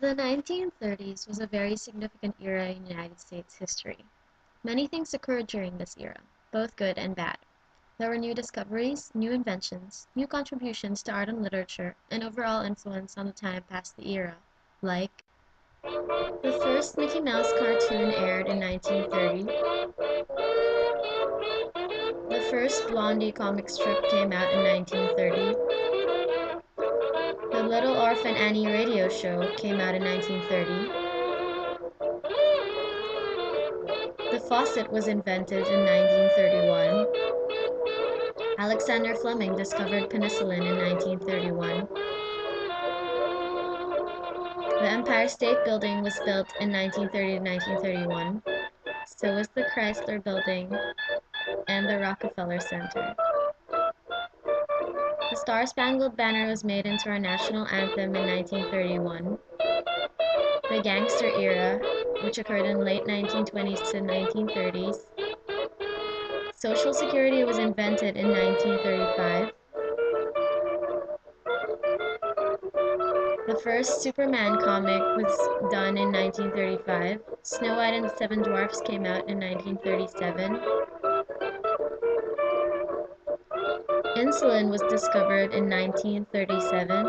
The 1930s was a very significant era in United States history. Many things occurred during this era, both good and bad. There were new discoveries, new inventions, new contributions to art and literature, and overall influence on the time past the era, like the first Mickey Mouse cartoon aired in 1930, the first Blondie comic strip came out in 1930, the Little Orphan Annie radio show came out in 1930, the faucet was invented in 1931, Alexander Fleming discovered penicillin in 1931, the Empire State Building was built in 1930 to 1931, so was the Chrysler Building and the Rockefeller Center. The Star-Spangled Banner was made into our national anthem in 1931. The gangster era, which occurred in late 1920s to 1930s. Social Security was invented in 1935. The first Superman comic was done in 1935. Snow White and the Seven Dwarfs came out in 1937. Insulin was discovered in 1937.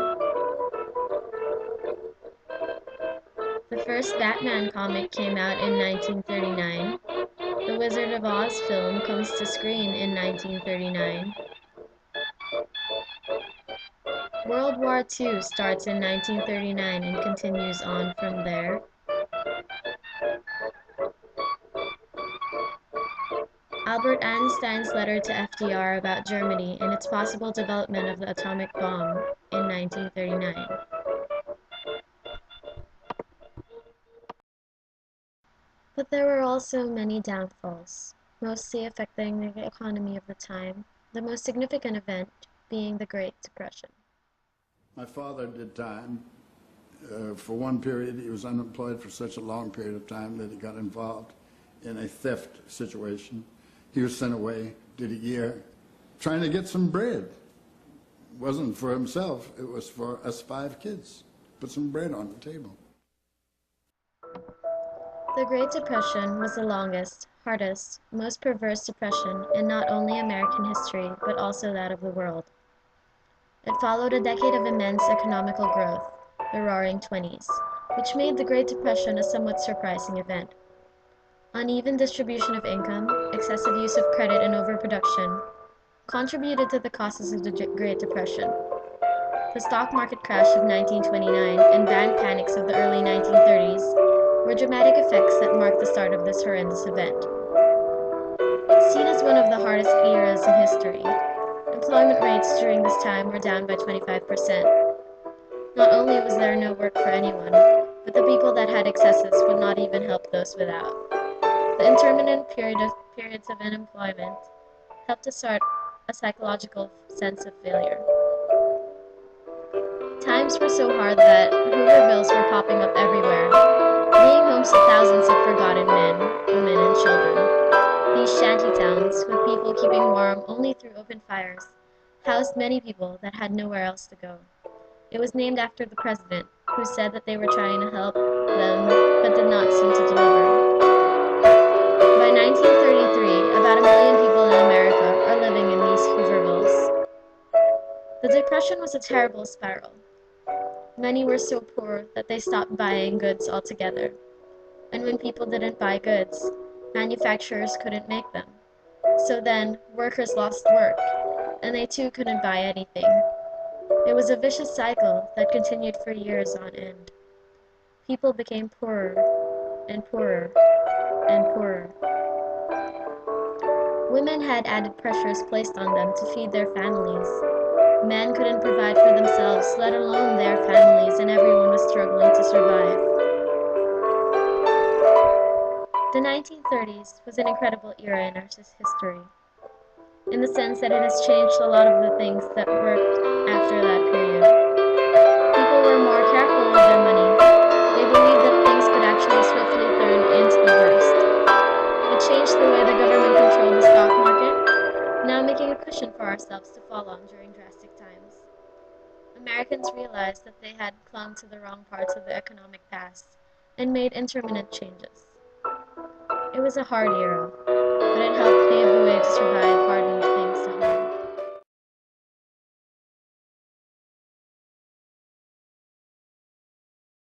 The first Batman comic came out in 1939. The Wizard of Oz film comes to screen in 1939. World War II starts in 1939 and continues on from there. Albert Einstein's letter to FDR about Germany and its possible development of the atomic bomb in 1939. But there were also many downfalls, mostly affecting the economy of the time, the most significant event being the Great Depression. My father did time. For one period, he was unemployed for such a long period of time that he got involved in a theft situation. He was sent away, did a year, trying to get some bread. It wasn't for himself, it was for us 5 kids. Put some bread on the table. The Great Depression was the longest, hardest, most perverse depression in not only American history, but also that of the world. It followed a decade of immense economical growth, the Roaring Twenties, which made the Great Depression a somewhat surprising event. Uneven distribution of income, excessive use of credit, and overproduction contributed to the causes of the Great Depression. The stock market crash of 1929 and bank panics of the early 1930s were dramatic effects that marked the start of this horrendous event. Seen as one of the hardest eras in history, employment rates during this time were down by 25%. Not only was there no work for anyone, but the people that had excesses would not even help those without. The intermittent periods of unemployment helped to start a psychological sense of failure. Times were so hard that Hoovervilles were popping up everywhere, being homes to thousands of forgotten men, women, and children. These shanty towns, with people keeping warm only through open fires, housed many people that had nowhere else to go. It was named after the president, who said that they were trying to help them, but did not seem to deliver. By 1933, about 1 million people in America are living in these Hoovervilles. The Depression was a terrible spiral. Many were so poor that they stopped buying goods altogether. And when people didn't buy goods, manufacturers couldn't make them. So then, workers lost work, and they too couldn't buy anything. It was a vicious cycle that continued for years on end. People became poorer and poorer and poorer. Women had added pressures placed on them to feed their families. Men couldn't provide for themselves, let alone their families, and everyone was struggling to survive. The 1930s was an incredible era in our history, in the sense that it has changed a lot of the things that worked after that period. People were more careful with their money. They believed that things could actually swiftly turn into the worst. It changed the way the government controlled the stock market, now making a cushion for ourselves to fall on during drastic times. Americans realized that they had clung to the wrong parts of the economic past and made intermittent changes. It was a hard era, but it helped pave the way